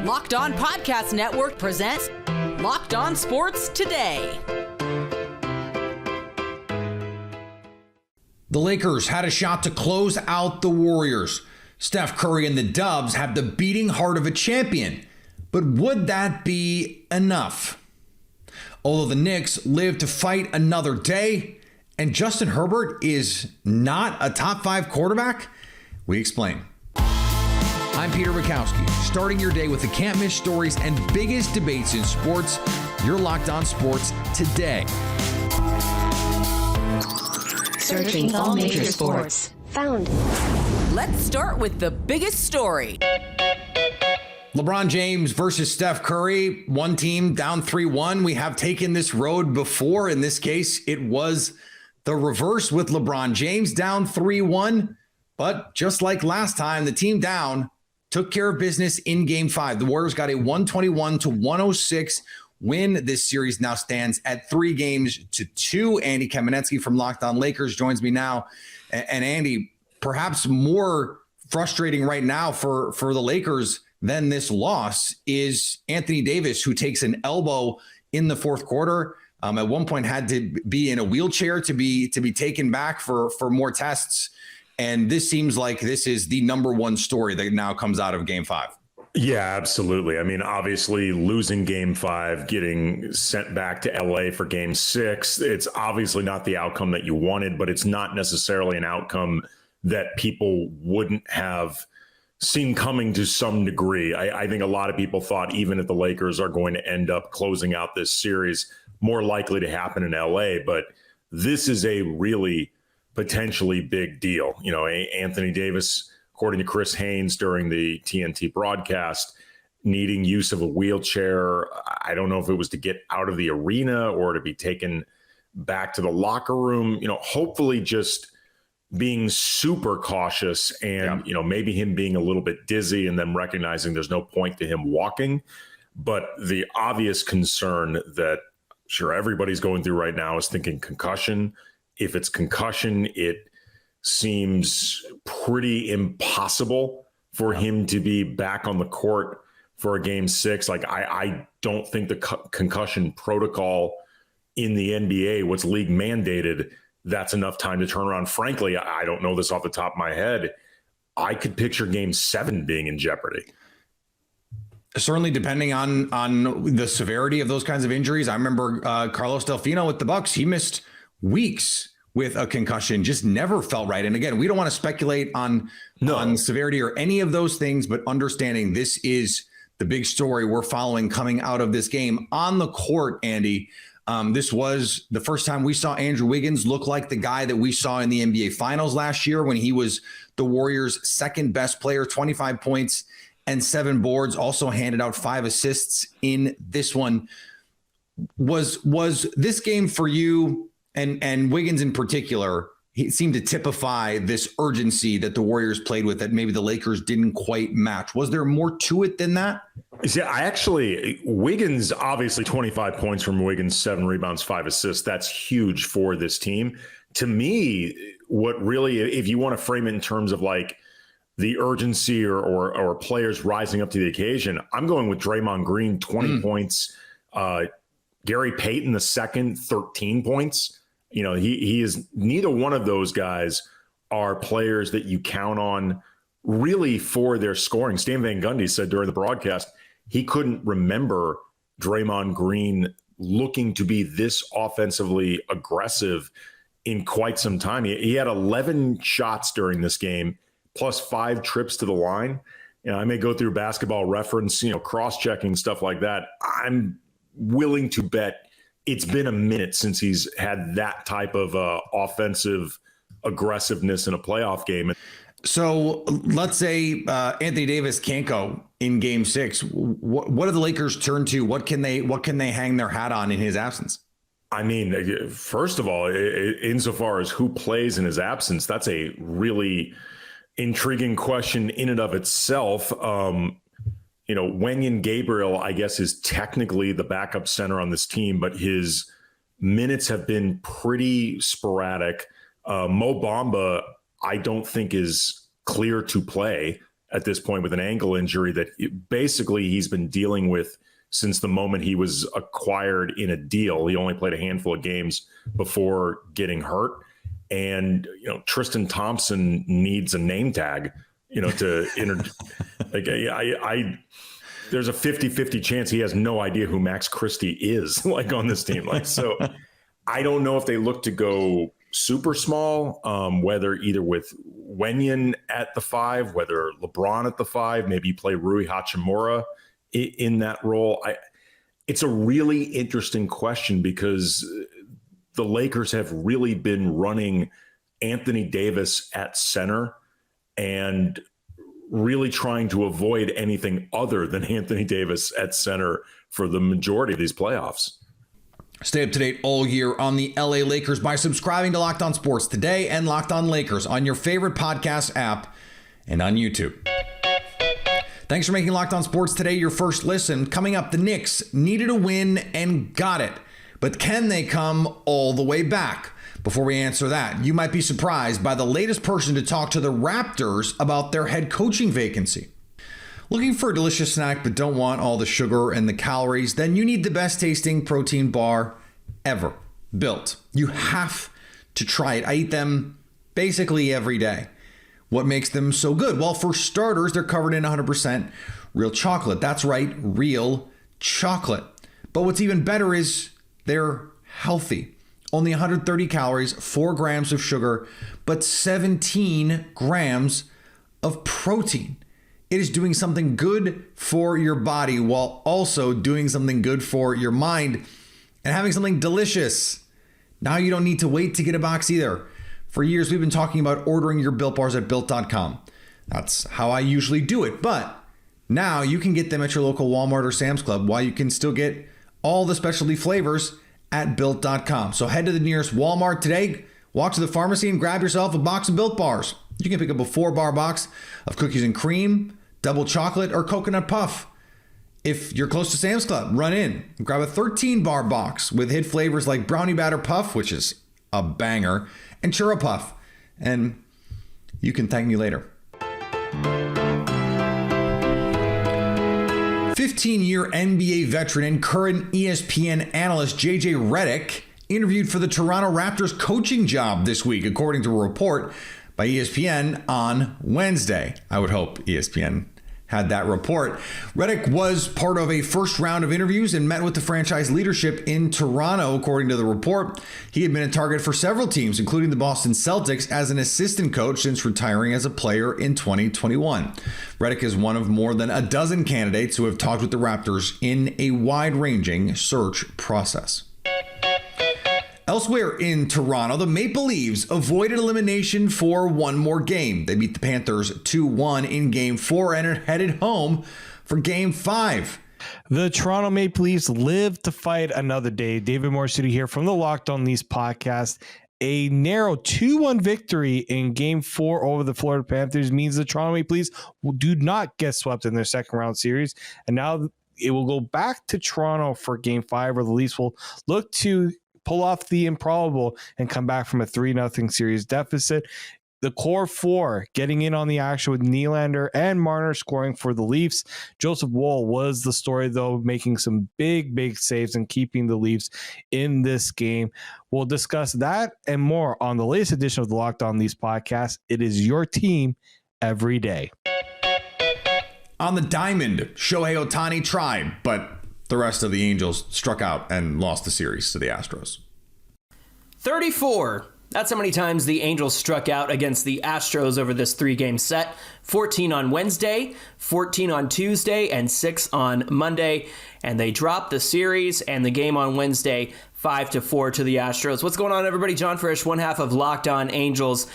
Locked On Podcast Network presents Locked On Sports Today. The Lakers had a shot to close out the Warriors. Steph Curry and the Dubs have the beating heart of a champion. But would that be enough? Although the Knicks live to fight another day, and Justin Herbert is not a top 5 quarterback, we explain. I'm Peter Bukowski, starting your day with the can't-miss stories and biggest debates in sports. You're Locked On Sports Today. Searching all major sports. Found. Let's start with the biggest story. LeBron James versus Steph Curry, one team down 3-1. We have taken this road before. In this case, it was the reverse with LeBron James down 3-1. But just like last time, the team down took care of business in Game 5. The Warriors got a 121-106 win. This series now stands at 3-2. Andy Kamenetsky from Locked On Lakers joins me now. And Andy, perhaps more frustrating right now for the Lakers than this loss is Anthony Davis, who takes an elbow in the fourth quarter. At one point had to be in a wheelchair to be taken back for more tests. And this seems like this is the number one story that now comes out of Game 5. Yeah, absolutely. I mean, obviously losing Game 5, getting sent back to LA for Game 6, it's obviously not the outcome that you wanted, but it's not necessarily an outcome that people wouldn't have seen coming to some degree. I think a lot of people thought even if the Lakers are going to end up closing out this series, more likely to happen in LA, but this is a really potentially big deal. You know, Anthony Davis, according to Chris Haynes during the TNT broadcast, needing use of a wheelchair. I don't know if it was to get out of the arena or to be taken back to the locker room, you know, hopefully just being super cautious and, you know, maybe him being a little bit dizzy and then recognizing there's no point to him walking. But the obvious concern that sure everybody's going through right now is thinking concussion. If it's concussion, it seems pretty impossible for him to be back on the court for a Game 6. Like, I don't think the concussion protocol in the NBA, what's league mandated, that's enough time to turn around. Frankly, I don't know this off the top of my head. I could picture Game 7 being in jeopardy. Certainly, depending on the severity of those kinds of injuries. I remember Carlos Delfino with the Bucks. He missed weeks with a concussion, just never felt right. And again, we don't want to speculate on severity or any of those things, but understanding this is the big story we're following coming out of this game. On the court, Andy, this was the first time we saw Andrew Wiggins look like the guy that we saw in the NBA Finals last year when he was the Warriors' second best player, 25 points and 7 boards, also handed out 5 assists in this one. Was this game for you and Wiggins in particular? He seemed to typify this urgency that the Warriors played with that maybe the Lakers didn't quite match. Was there more to it than that? See, Wiggins, obviously 25 points from Wiggins, 7 rebounds, 5 assists. That's huge for this team. To me, what really, if you want to frame it in terms of like the urgency or players rising up to the occasion, I'm going with Draymond Green, 20 points. Gary Payton, the second, 13 points. You know, he is, neither one of those guys are players that you count on really for their scoring. Stan Van Gundy said during the broadcast, he couldn't remember Draymond Green looking to be this offensively aggressive in quite some time. He had 11 shots during this game, plus 5 trips to the line. You know, I may go through Basketball Reference, you know, cross-checking, stuff like that. I'm willing to bet it's been a minute since he's had that type of offensive aggressiveness in a playoff game. So let's say Anthony Davis can't go in Game 6. What do the Lakers turn to? What can they hang their hat on in his absence? I mean, first of all, insofar as who plays in his absence, that's a really intriguing question in and of itself. You know, Wenyen Gabriel, I guess, is technically the backup center on this team, but his minutes have been pretty sporadic. Mo Bamba, I don't think is clear to play. at this point with an ankle injury that basically he's been dealing with since the moment he was acquired in a deal. He only played a handful of games before getting hurt. And, Tristan Thompson needs a name tag, to there's a 50-50 chance he has no idea who Max Christie is on this team. So I don't know if they look to go super small, whether either with Wenyen at the 5, whether LeBron at the 5, maybe play Rui Hachimura in that role. It's a really interesting question because the Lakers have really been running Anthony Davis at center and really trying to avoid anything other than Anthony Davis at center for the majority of these playoffs. Stay up to date all year on the LA Lakers by subscribing to Locked On Sports Today and Locked On Lakers on your favorite podcast app and on YouTube. Thanks for making Locked On Sports Today your first listen. Coming up, the Knicks needed a win and got it. But can they come all the way back? Before we answer that, you might be surprised by the latest person to talk to the Raptors about their head coaching vacancy. Looking for a delicious snack but don't want all the sugar and the calories? Then you need the best tasting protein bar ever. Built. You have to try it. I eat them basically every day. What makes them so good? Well, for starters, they're covered in 100% real chocolate. That's right, real chocolate. But what's even better is they're healthy. Only 130 calories, 4 grams of sugar, but 17 grams of protein. It is doing something good for your body while also doing something good for your mind and having something delicious. Now you don't need to wait to get a box either. For years, we've been talking about ordering your Built Bars at Built.com. That's how I usually do it. But now you can get them at your local Walmart or Sam's Club while you can still get all the specialty flavors at Built.com. So head to the nearest Walmart today, walk to the pharmacy and grab yourself a box of Built Bars. You can pick up a 4-bar box of cookies and cream, double chocolate, or coconut puff. If you're close to Sam's Club, run in and grab a 13-bar box with hit flavors like Brownie Batter Puff, which is a banger, and Churro Puff. And you can thank me later. 15-year NBA veteran and current ESPN analyst JJ Redick interviewed for the Toronto Raptors coaching job this week, according to a report by ESPN on Wednesday. I would hope ESPN had that report. Redick was part of a first round of interviews and met with the franchise leadership in Toronto, according to the report. He had been a target for several teams, including the Boston Celtics, as an assistant coach since retiring as a player in 2021. Redick is one of more than a dozen candidates who have talked with the Raptors in a wide-ranging search process. Elsewhere in Toronto, the Maple Leafs avoided elimination for one more game. They beat the Panthers 2-1 in Game 4 and are headed home for Game 5. The Toronto Maple Leafs live to fight another day. David Morissette here from the Locked On Leafs podcast. A narrow 2-1 victory in Game 4 over the Florida Panthers means the Toronto Maple Leafs do not get swept in their second round series. And now it will go back to Toronto for Game 5, where the Leafs will look to pull off the improbable and come back from a 3-0 series deficit. The core four getting in on the action with Nylander and Marner scoring for the Leafs. Joseph Woll was the story, though, making some big saves and keeping the Leafs in this game. We'll discuss that and more on the latest edition of the Locked On Leafs podcast. It is your team every day. On the diamond, Shohei Ohtani tried, but the rest of the Angels struck out and lost the series to the Astros. 34. That's how many times the Angels struck out against the Astros over this 3-game set. 14 on Wednesday, 14 on Tuesday, and 6 on Monday. And they dropped the series and the game on Wednesday 5-4 to the Astros. What's going on, everybody? John Frisch, one half of Locked On Angels.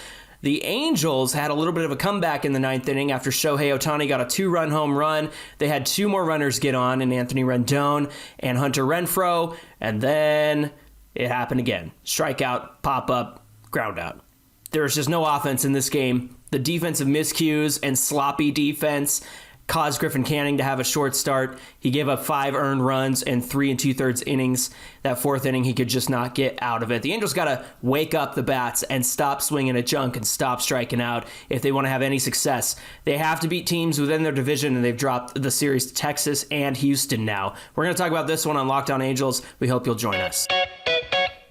The Angels had a little bit of a comeback in the 9th inning after Shohei Ohtani got a 2-run home run. They had 2 more runners get on, in Anthony Rendon and Hunter Renfroe, and then it happened again. Strikeout, pop-up, ground out. There was just no offense in this game. The defensive miscues and sloppy defense caused Griffin Canning to have a short start. He gave up 5 earned runs in 3 2/3 innings. That 4th inning, he could just not get out of it. The Angels got to wake up the bats and stop swinging at junk and stop striking out if they want to have any success. They have to beat teams within their division, and they've dropped the series to Texas and Houston now. We're going to talk about this one on Locked On Angels. We hope you'll join us.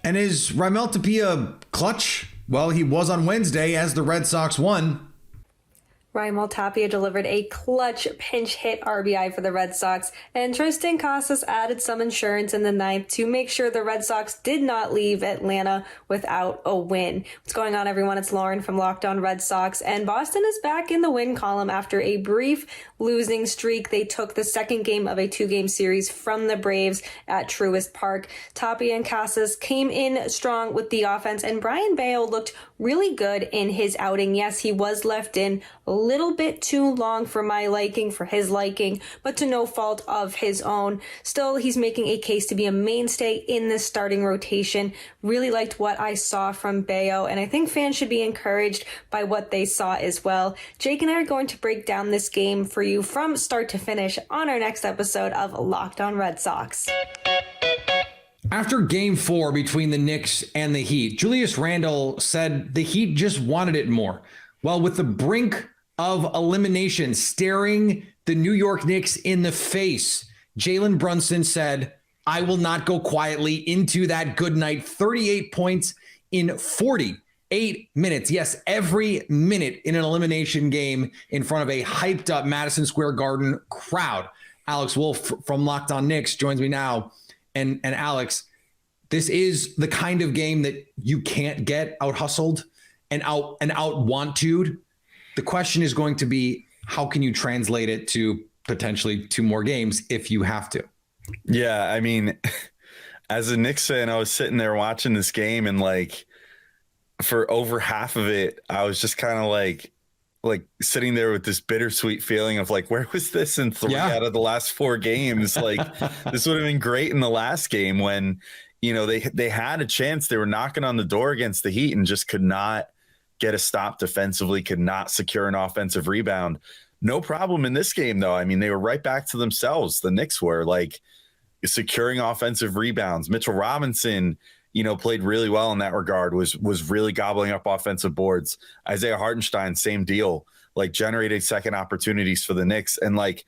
And is Ramiel Tapia clutch? Well, he was on Wednesday as the Red Sox won. Ramiel Tapia delivered a clutch pinch hit RBI for the Red Sox, and Tristan Casas added some insurance in the 9th to make sure the Red Sox did not leave Atlanta without a win. What's going on, everyone? It's Lauren from Locked On Red Sox, and Boston is back in the win column after a brief losing streak. They took the second game of a 2-game series from the Braves at Truist Park. Tapia and Casas came in strong with the offense, and Brian Bayo looked really good in his outing. Yes, he was left in a little bit too long for my liking, for his liking, but to no fault of his own. Still, he's making a case to be a mainstay in this starting rotation. Really liked what I saw from Bayo, and I think fans should be encouraged by what they saw as well. Jake and I are going to break down this game for you from start to finish on our next episode of Locked On Red Sox. After game 4 between the Knicks and the Heat, Julius Randle said the Heat just wanted it more. Well, with the brink of elimination staring the New York Knicks in the face, Jalen Brunson said, "I will not go quietly into that good night." 38 points in 48 minutes. Yes, every minute in an elimination game in front of a hyped up Madison Square Garden crowd. Alex Wolf from Locked On Knicks joins me now. And Alex, this is the kind of game that you can't get out hustled and out want to. The question is going to be, how can you translate it to potentially 2 more games if you have to? Yeah, I mean, as a Knicks fan, I was sitting there watching this game, and like for over half of it, I was just kind of like sitting there with this bittersweet feeling of like, where was this in 3 out of the last 4 games? Like this would have been great in the last game when, you know, they had a chance. They were knocking on the door against the Heat and just could not get a stop defensively, could not secure an offensive rebound. No problem in this game, though. I mean, they were right back to themselves. The Knicks were like securing offensive rebounds. Mitchell Robinson, you know, played really well in that regard, was really gobbling up offensive boards. Isaiah Hartenstein, same deal, like generated second opportunities for the Knicks. And like,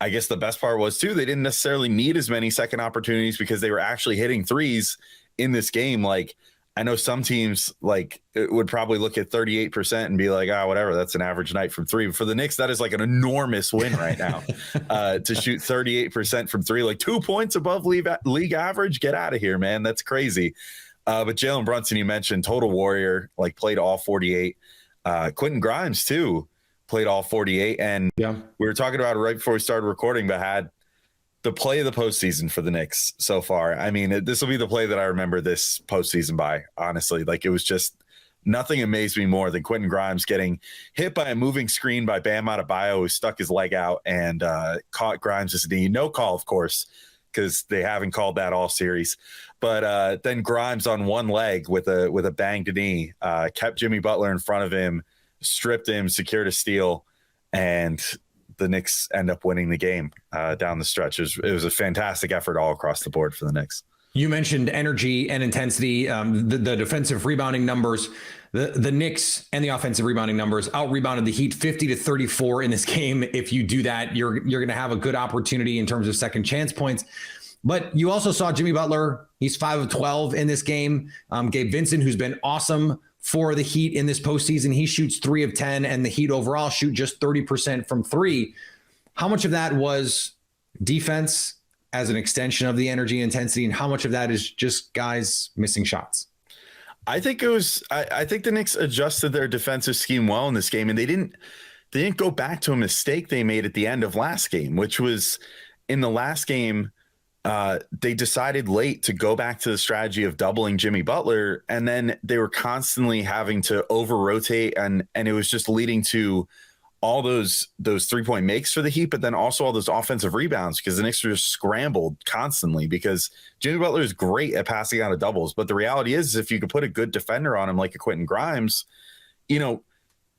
I guess the best part was too, they didn't necessarily need as many second opportunities because they were actually hitting threes in this game. Like, I know some teams like would probably look at 38% and be like, whatever, that's an average night from 3. But for the Knicks, that is like an enormous win right now to shoot 38% from 3, like 2 points above league average. Get out of here, man. That's crazy. But Jalen Brunson, you mentioned, total warrior, like played all 48. Quentin Grimes too played all 48. And we were talking about it right before we started recording, but had the play of the postseason for the Knicks so far. I mean, this will be the play that I remember this postseason by, honestly. Like, it was just nothing amazed me more than Quentin Grimes getting hit by a moving screen by Bam Adebayo, who stuck his leg out and caught Grimes' knee. No call, of course, because they haven't called that all series. But then Grimes on one leg with a banged knee kept Jimmy Butler in front of him, stripped him, secured a steal, and the Knicks end up winning the game down the stretch. It was a fantastic effort all across the board for the Knicks. You mentioned energy and intensity, the defensive rebounding numbers, the Knicks and the offensive rebounding numbers out-rebounded the Heat 50-34 in this game. If you do that, you're going to have a good opportunity in terms of second chance points. But you also saw Jimmy Butler. He's 5 of 12 in this game. Gabe Vincent, who's been awesome for the Heat in this postseason, he shoots 3 of 10, and the Heat overall shoot just 30% from 3. How much of that was defense as an extension of the energy and intensity, and how much of that is just guys missing shots? I think it was. I think the Knicks adjusted their defensive scheme well in this game, and they didn't go back to a mistake they made at the end of last game, which was in the last game. They decided late to go back to the strategy of doubling Jimmy Butler, and then they were constantly having to over rotate, and it was just leading to all those 3-point makes for the Heat, but then also all those offensive rebounds because the Knicks were just scrambled constantly because Jimmy Butler is great at passing out of doubles. But the reality is if you could put a good defender on him like a Quentin Grimes, you know,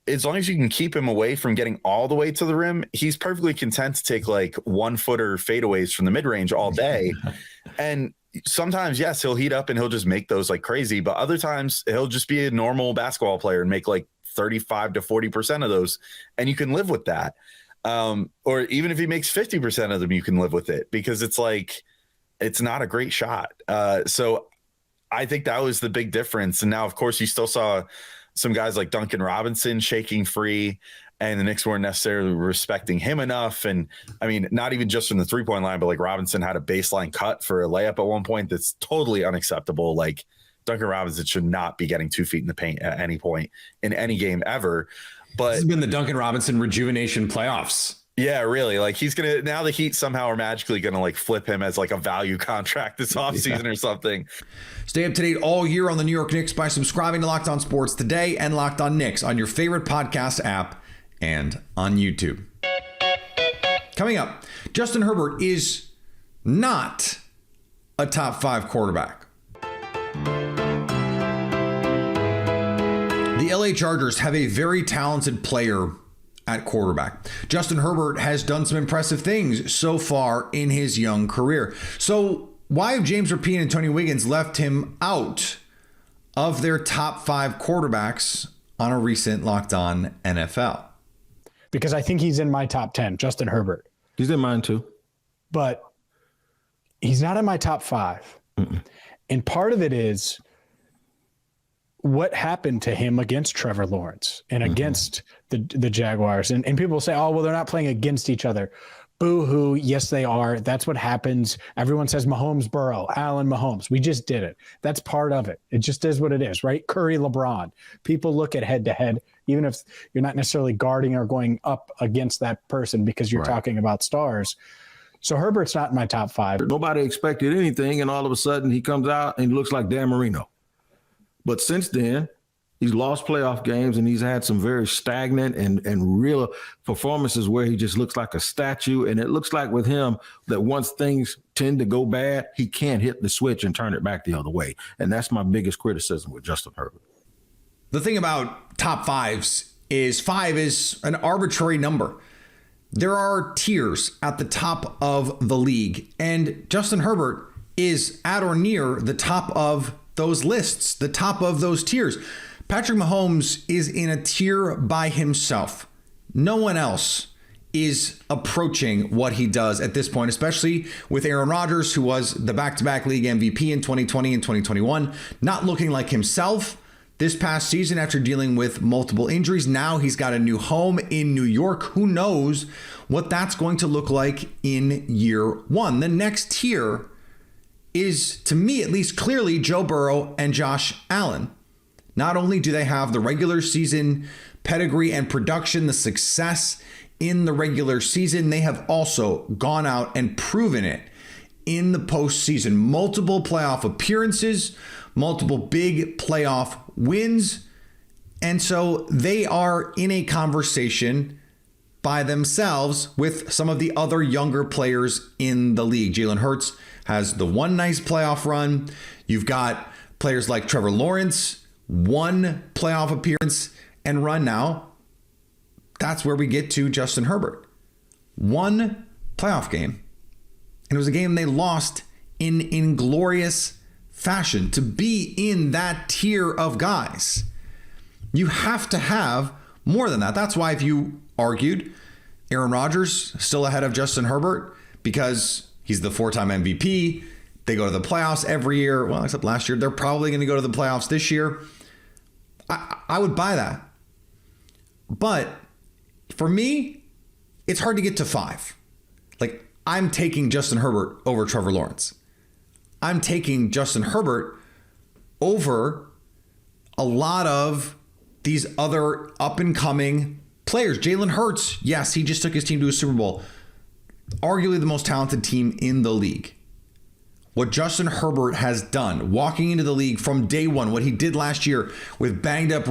as long as you can keep him away from getting all the way to the rim, he's perfectly content to take like 1-footer fadeaways from the mid range all day. And sometimes, yes, he'll heat up and he'll just make those like crazy. But other times he'll just be a normal basketball player and make like 35 to 40% of those. And you can live with that. Or even if he makes 50% of them, you can live with it, because it's like, it's not a great shot. So I think that was the big difference. And now, of course, you still saw some guys like Duncan Robinson shaking free, and the Knicks weren't necessarily respecting him enough. And I mean, not even just from the 3-point line, but like Robinson had a baseline cut for a layup at one point that's totally unacceptable. Like Duncan Robinson should not be getting 2 feet in the paint at any point in any game ever. But this has been the Duncan Robinson rejuvenation playoffs. Yeah, really. Like he's going to, now the Heat somehow are magically going to like flip him as like a value contract this offseason or something. Stay up to date all year on the New York Knicks by subscribing to Locked On Sports Today and Locked On Knicks on your favorite podcast app and on YouTube. Coming up, Justin Herbert is not a top 5 quarterback. The LA Chargers have a very talented player at quarterback. Justin Herbert has done some impressive things so far in his young career. So why have James Rapien and Tony Wiggins left him out of their top 5 quarterbacks on a recent Locked On NFL? Because I think he's in my top 10, Justin Herbert. He's in mine too. But he's not in my top 5. And part of it is what happened to him against Trevor Lawrence and against the Jaguars. And people say, oh, well, they're not playing against each other. Boo-hoo. Yes, they are. That's what happens. Everyone says Mahomes, Burrow, Allen, Mahomes. We just did it. That's part of it. It just is what it is, right? Curry, LeBron. People look at head-to-head, even if you're not necessarily guarding or going up against that person because you're talking about stars. So Herbert's not in my top 5. Nobody expected anything, and all of a sudden he comes out and he looks like Dan Marino. But since then, he's lost playoff games, and he's had some very stagnant and real performances where he just looks like a statue. And it looks like with him that once things tend to go bad, he can't hit the switch and turn it back the other way. And that's my biggest criticism with Justin Herbert. The thing about top 5s is 5 is an arbitrary number. There are tiers at the top of the league, and Justin Herbert is at or near the top of those lists, the top of those tiers. Patrick Mahomes is in a tier by himself. No one else is approaching what he does at this point, especially with Aaron Rodgers, who was the back-to-back league MVP in 2020 and 2021, not looking like himself this past season after dealing with multiple injuries. Now he's got a new home in New York. Who knows what that's going to look like in year 1? The next tier is, to me at least, clearly Joe Burrow and Josh Allen. Not only do they have the regular season pedigree and production, the success in the regular season, they have also gone out and proven it in the postseason. Multiple playoff appearances, multiple big playoff wins. And so they are in a conversation by themselves with some of the other younger players in the league. Jalen Hurts has the one nice playoff run. You've got players like Trevor Lawrence, one playoff appearance and run now. That's where we get to Justin Herbert. One playoff game. And it was a game they lost in inglorious fashion. To be in that tier of guys, you have to have more than that. That's why if you argued Aaron Rodgers still ahead of Justin Herbert because he's the 4-time MVP. They go to the playoffs every year. Well, except last year. They're probably going to go to the playoffs this year. I would buy that. But for me, it's hard to get to 5. Like, I'm taking Justin Herbert over Trevor Lawrence. I'm taking Justin Herbert over a lot of these other up-and-coming players. Jalen Hurts, yes, he just took his team to a Super Bowl. Arguably the most talented team in the league. What Justin Herbert has done, walking into the league from day one, what he did last year with banged up